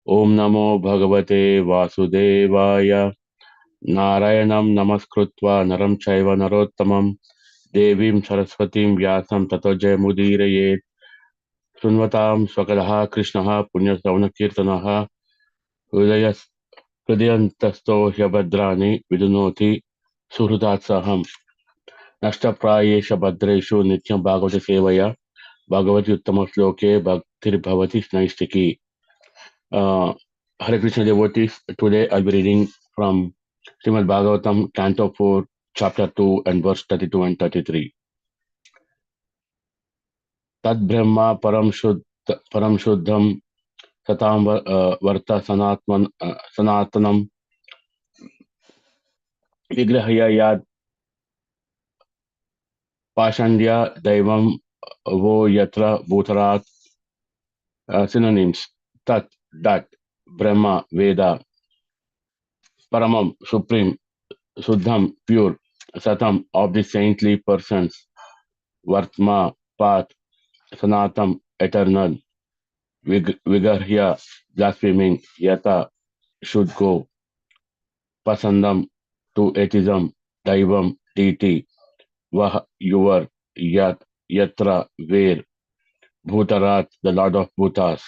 Om Namo Bhagavate Vasudevaya. Narayanam Namaskritva Naram Chaiva Narottamam Devim Saraswatim Vyasam Tato Jayamudiraye Sunvatam Swakadaha Krishnaha Punyasravana Kirtanaha Hridayas Hridayantasto Hyabadrani Vidunoti Suhrudatsaham Nashtaprayesha Bhadreshu Nityam Bhagavata Sevaya Bhagavati Uttama Sloke Bhaktir Bhavati Snaistiki. Uh, Hare Krishna devotees, today I'll be reading from Srimad Bhagavatam, Canto 4, Chapter 2, and verse 32 and 33. Tad Brahma Param Shuddham Satam Varta Sanatanam Vigrahya Yad Pashandya Daivam Vo Yatra Bhutarat. Synonyms: Tat, that, Brahma, Veda, Paramam, Supreme, Suddham, pure, Satam, of the saintly persons, Vartma, path, Sanatam, eternal, Vigarhya, blaspheming, Yata, should go, Pasandam, to atheism, Daivam, deity, Vah, your, Yat, Yatra, where, Bhutarat, the Lord of Bhutas.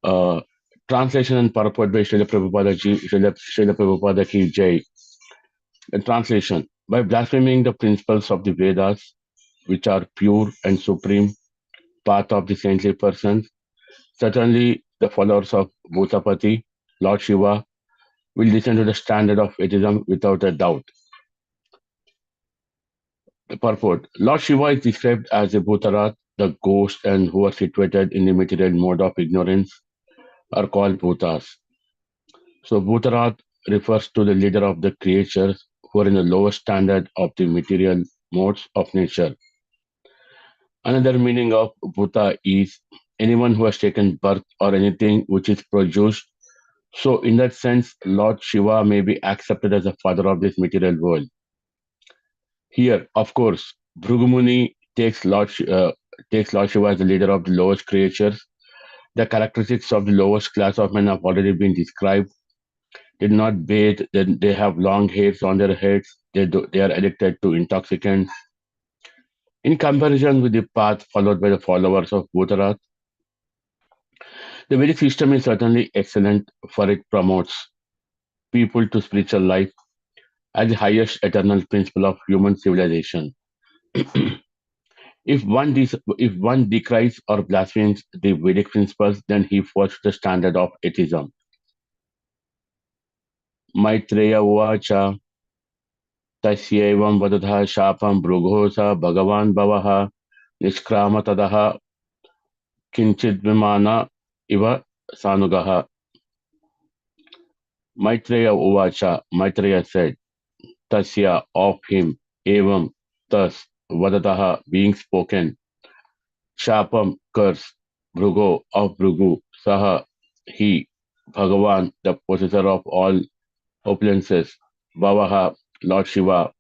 Uh, Translation and purport by Srila Prabhupada Ji, Srila Prabhupada Ki Jai. Translation: by blaspheming the principles of the Vedas, which are pure and supreme, path of the saintly persons, certainly the followers of Bhutapati, Lord Shiva, will descend to the standard of atheism without a doubt. The purport: Lord Shiva is described as a Bhutarat, the ghost, and who are situated in the material mode of ignorance are called Bhutas. So Bhutarat refers to the leader of the creatures who are in the lower standard of the material modes of nature. Another meaning of Bhuta is anyone who has taken birth or anything which is produced. So, in that sense, Lord Shiva may be accepted as the father of this material world. Here, of course, Bhrugumuni takes Lord Shiva as the leader of the lowest creatures. The characteristics of the lowest class of men have already been described. They do not bathe, they have long hairs on their heads, they are addicted to intoxicants. In comparison with the path followed by the followers of Bhutarath, the Vedic system is certainly excellent, for it promotes people to spiritual life as the highest eternal principle of human civilization. If one decries or blasphemes the Vedic principles, then he falls to the standard of atheism. Maitreya Uvacha Tasyevam Vadadha Shapam Brughosa Bhagavan Bhavaha Nishkrama Tadaha Kinchid Vimana Iva Sanugaha. Maitreya Uvacha, Maitreya said, Tasya, of him, Evam, thus, Vadataha, being spoken, Shapam, curse, Bhrugo, of Bhrugu, Saha, he, Bhagavan, the possessor of all opulences, Bhavaha, Lord Shiva,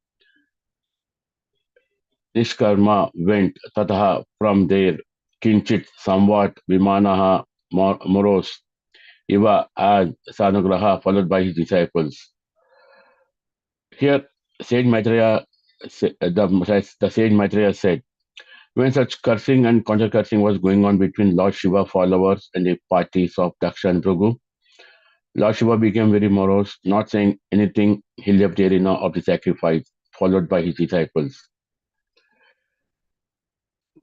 Nishkarma, went, Tataha, from there, Kinchit, somewhat, Vimanaha, Moros, Iva, as Sanugraha, followed by his disciples. Here, Saint Maitreya, the Saint Maitreya said, when such cursing and counter-cursing was going on between Lord Shiva followers and the parties of Daksha and Bhrigu, Lord Shiva became very morose, not saying anything. He left the arena of the sacrifice, followed by his disciples.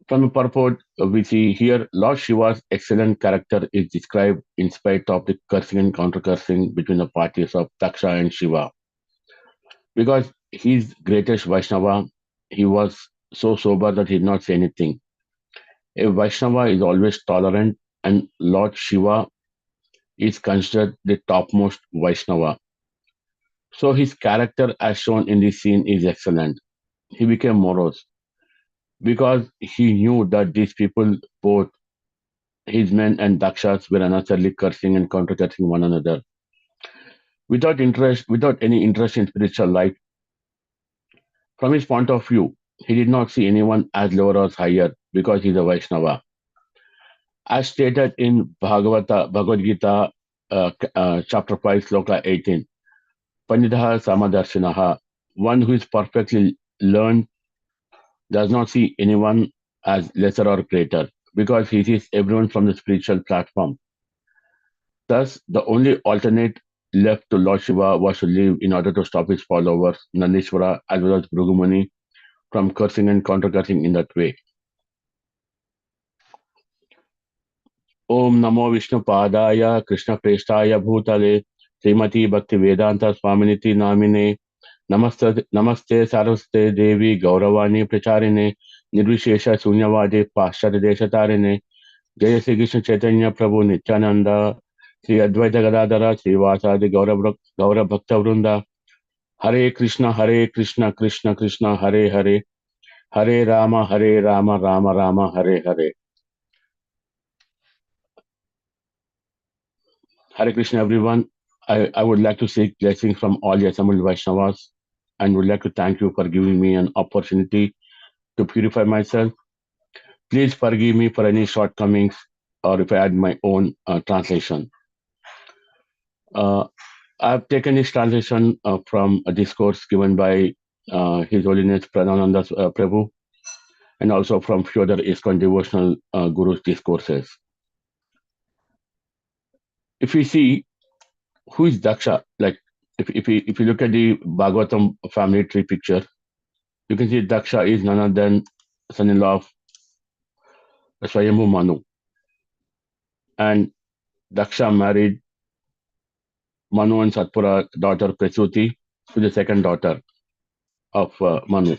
From the purport, we see here Lord Shiva's excellent character is described in spite of the cursing and counter-cursing between the parties of Daksha and Shiva. Because he's greatest Vaishnava, he was so sober that he did not say anything. A Vaishnava is always tolerant, and Lord Shiva is considered the topmost Vaishnava. So his character, as shown in this scene, is excellent. He became morose because he knew that these people, both his men and Dakshas, were unnecessarily cursing and counter-cursing one another. Without any interest in spiritual life, from his point of view, he did not see anyone as lower or higher because he is a Vaishnava. As stated in Bhagavad Gita, chapter 5, sloka 18, Pandidaha Samadarshinaha, one who is perfectly learned does not see anyone as lesser or greater, because he sees everyone from the spiritual platform. Thus, the only alternate left to Lord Shiva was to leave in order to stop his followers, Nandishvara as well as Bhrugumuni, from cursing and counter-cursing in that way. Om Namo Vishnu Padaya Krishna Prestaya Bhutale Srimati Bhakti Vedanta Swaminiti Namine Namaste Saraswate Devi Gauravani Pracharine Nirvishesha Sunyavade Paschat Deshatarine Jaya Sri Krishna Chaitanya Prabhu Nityananda Sri Advaita Gadadara Sri Vasadi Gaura Bhakta Vrunda Hare Krishna Krishna Krishna Hare Hare Hare Rama Rama Rama Hare Hare. Hare Krishna, everyone. I would like to seek blessings from all the assembled Vaishnavas and would like to thank you for giving me an opportunity to purify myself. Please forgive me for any shortcomings or if I add my own translation. Uh, I've taken this translation from a discourse given by His Holiness Pranananda Prabhu and also from few other ISKCON devotional gurus' discourses. If we see who is Daksha, like if you look at the Bhagavatam family tree picture, you can see Daksha is none other than son-in-law of Swayambhu Manu. And Daksha married Manu and Satpura daughter Prasuti, who is the second daughter of Manu.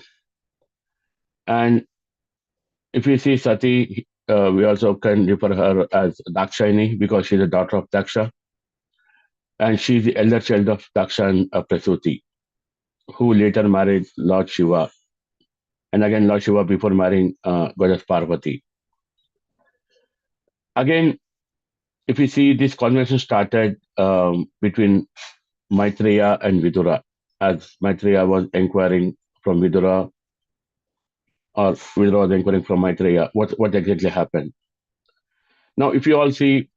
And if we see Sati, we also can refer her as Dakshayani because she's the daughter of Daksha. And she's the elder child of Daksha and Prasuti, who later married Lord Shiva. And again, Lord Shiva before marrying Goddess Parvati. Again, if you see this conversation started between Maitreya and Vidura, as Maitreya was inquiring from Vidura, or Vidura was inquiring from Maitreya, what exactly happened. Now, if you all see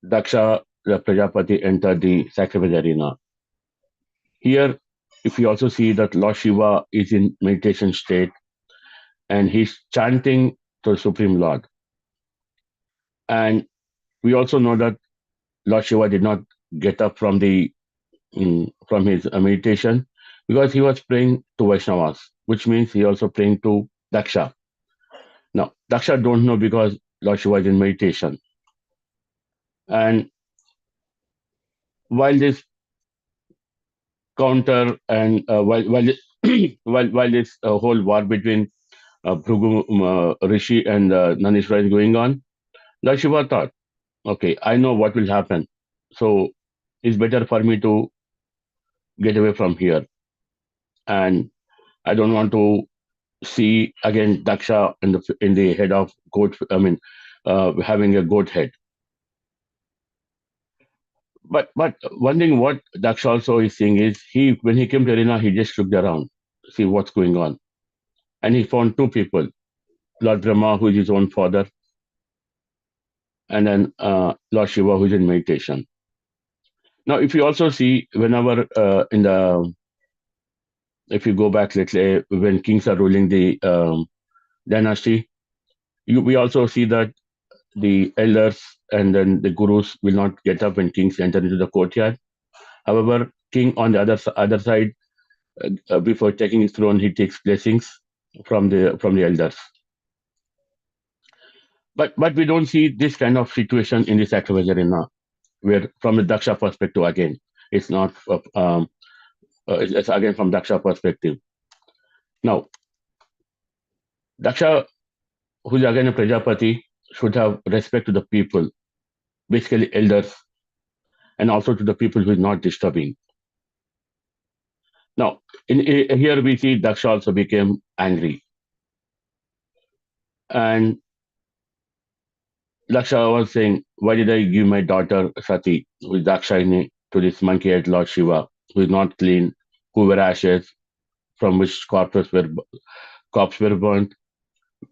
Daksha, the Prajapati, entered the sacrifice arena. Here, if you also see that Lord Shiva is in meditation state and he's chanting to the Supreme Lord. And we also know that Lord Shiva did not get up from from his meditation because he was praying to Vaishnavas, which means he also praying to Daksha. Now, Daksha don't know because Lord Shiva is in meditation. And while this counter and while this whole war between Phrugu Rishi and Nanishwara is going on, Lord Shiva thought, okay, I know what will happen. So it's better for me to get away from here. And I don't want to see again Daksha in the head of goat. I mean, having a goat head. But one thing what Daksha also is seeing is when he came to arena he just looked around, see what's going on, and he found two people, Lord Brahma who is his own father, and then Lord Shiva who is in meditation. Now, if you also see whenever if you go back, let's say when kings are ruling the dynasty, we also see that the elders and then the gurus will not get up when kings enter into the courtyard. However, king on the other side, before taking his throne, he takes blessings from the elders. But we don't see this kind of situation in the sacrifice arena, where from the Daksha perspective again, it's not it's again from Daksha perspective. Now, Daksha, who's again a Prajapati, should have respect to the people, basically elders, and also to the people who is not disturbing. Now, here we see Daksha also became angry. And Daksha was saying, why did I give my daughter Sati, who is Dakshayani, to this monkey-head Lord Shiva, who is not clean, who were ashes, from which corpses were burnt,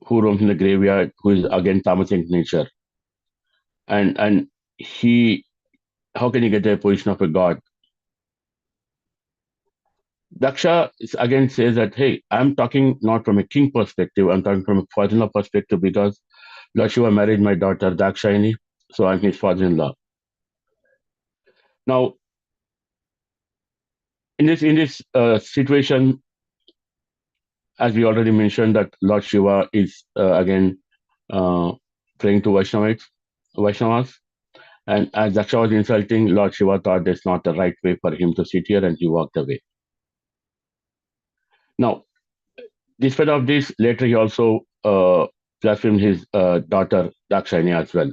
who roams in the graveyard, who is again tamasic nature. and he, how can he get a position of a god? Daksha again says that, hey, I'm talking not from a king perspective, I'm talking from a father-in-law perspective because Lord Shiva married my daughter Dakshayani, so I'm his father-in-law. Now, in this situation, as we already mentioned, that Lord Shiva is again uh, praying to Vaishnavas, and as Daksha was insulting, Lord Shiva thought that's not the right way for him to sit here, and he walked away. Now, despite of this, later he also blasphemed his daughter Dakshayani as well.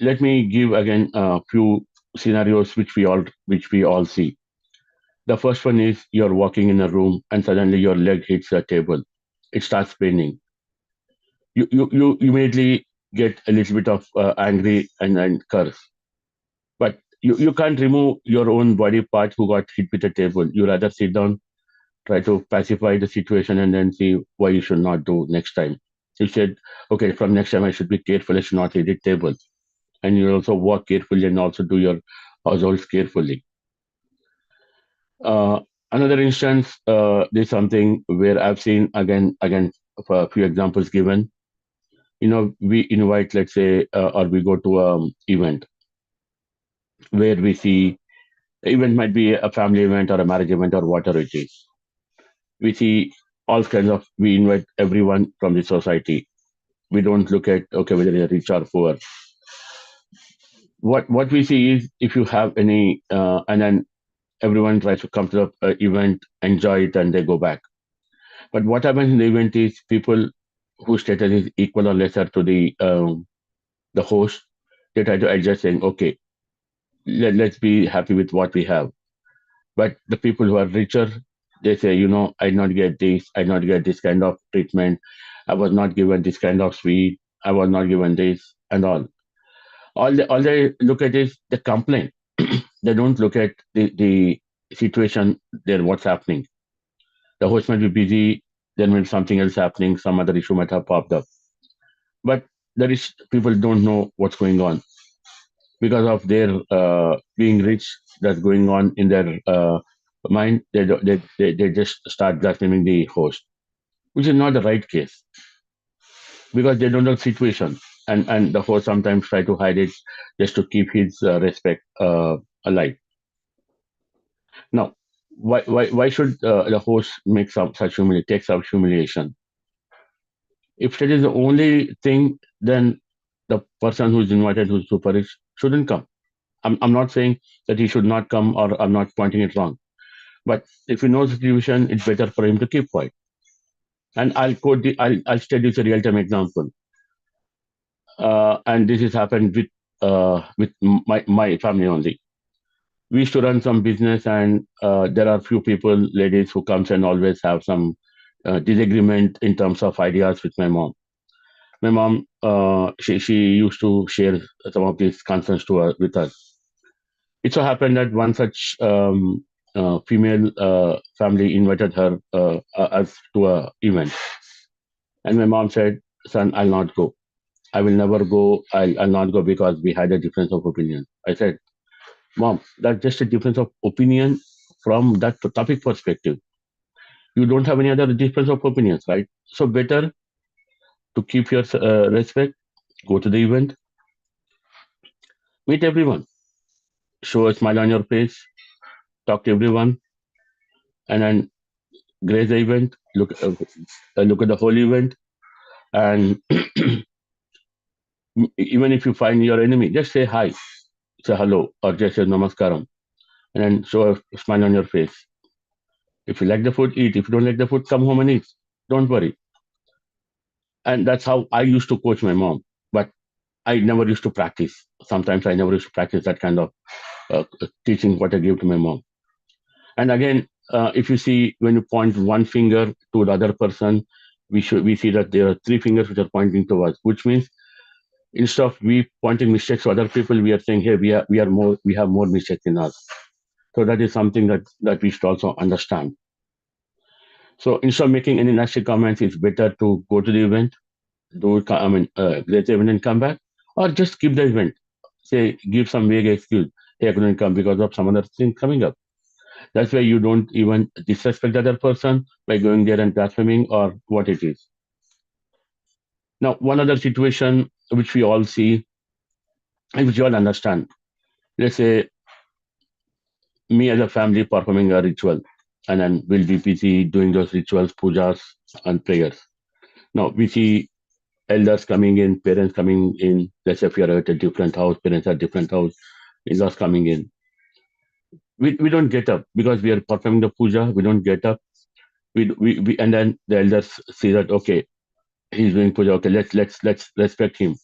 Let me give again a few scenarios which we all see. The first one is you're walking in a room and suddenly your leg hits a table. It starts paining. You immediately get a little bit of angry and curse. But you can't remove your own body part who got hit with a table. You rather sit down, try to pacify the situation, and then see why you should not do next time. You said, okay, from next time I should be careful. I should not hit the table. And you also walk carefully and also do your households carefully. Uh, Another instance, there's something where I've seen again, for a few examples given. We invite, let's say, or we go to an event where we see, event might be a family event or a marriage event or whatever it is. We see all kinds of, we invite everyone from the society. We don't look at, okay, whether they're rich or poor. What we see is if you have any, and then everyone tries to come to the event, enjoy it, and they go back. But what happens in the event is people whose status is equal or lesser to the host, they try to adjust saying, okay, let's be happy with what we have. But the people who are richer, they say, I did not get this, I did not get this kind of treatment, I was not given this kind of sweet, I was not given this, and all. All they look at is the complaint. They don't look at the situation there, what's happening. The host might be busy, there may be something else happening, some other issue might have popped up. But there is people don't know what's going on because of their being rich that's going on in their mind. They just start blaspheming the host, which is not the right case because they don't know the situation, and the host sometimes try to hide it just to keep his respect alive. Now, why should the host make take some humiliation? If that is the only thing, then the person who's invited, who's super rich, shouldn't come. I'm not saying that he should not come, or I'm not pointing it wrong. But if he knows the situation, it's better for him to keep quiet. And I'll state this a real time example. And this has happened with my family only. We used to run some business, and there are few people, ladies, who comes and always have some disagreement in terms of ideas with my mom. My mom, she used to share some of these concerns with us. It so happened that one such female family invited her us to a event, and my mom said, "Son, I'll not go. I will never go. I'll not go because we had a difference of opinion." I said, "Mom, that's just a difference of opinion from that topic perspective. You don't have any other difference of opinions, right? So better to keep your respect. Go to the event, meet everyone, show a smile on your face, talk to everyone, and then grace the event. Look at the whole event, and even if you find your enemy, just say hi, say hello, or just say namaskaram, and then show a smile on your face. If you like the food, eat. If you don't like the food, come home and eat. Don't worry." And that's how I used to coach my mom. But I never used to practice. Sometimes I never used to practice that kind of teaching what I give to my mom. And again, if you see, when you point one finger to the other person, we see that there are three fingers which are pointing to us, which means instead of we pointing mistakes to other people, we are saying, hey, we have more mistakes in us. So that is something that we should also understand. So instead of making any nasty comments, it's better to go to the event, create the event and come back, or just skip the event. Say, give some vague excuse. Hey, I couldn't come because of some other thing coming up. That's why you don't even disrespect the other person by going there and blaspheming or what it is. Now, one other situation which we all see and which you all understand. Let's say me as a family performing a ritual, and then we'll be busy doing those rituals, pujas, and prayers. Now we see elders coming in, parents coming in. Let's say if you're at a different house, parents at different house, in-laws coming in. We don't get up because we are performing the puja. We don't get up. We and then the elders see that okay, he's doing puja. Okay, let's respect him.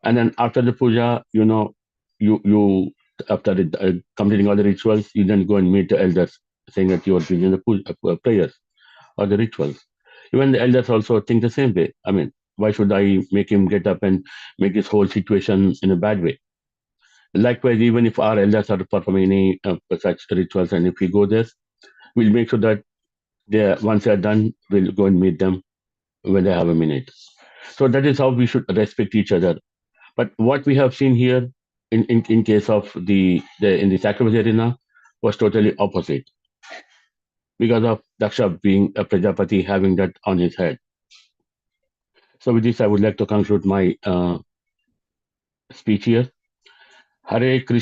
And then after the puja, you after completing all the rituals, you then go and meet the elders, saying that you are doing the prayers or the rituals. Even the elders also think the same way. I mean, why should I make him get up and make this whole situation in a bad way? Likewise, even if our elders are performing any such rituals, and if we go there, we'll make sure that once they're done, we'll go and meet them when they have a minute. So that is how we should respect each other. But what we have seen here in case of the in the sacrifice arena was totally opposite because of Daksha being a Prajapati having that on his head. So with this, I would like to conclude my speech here. Hare Krishna.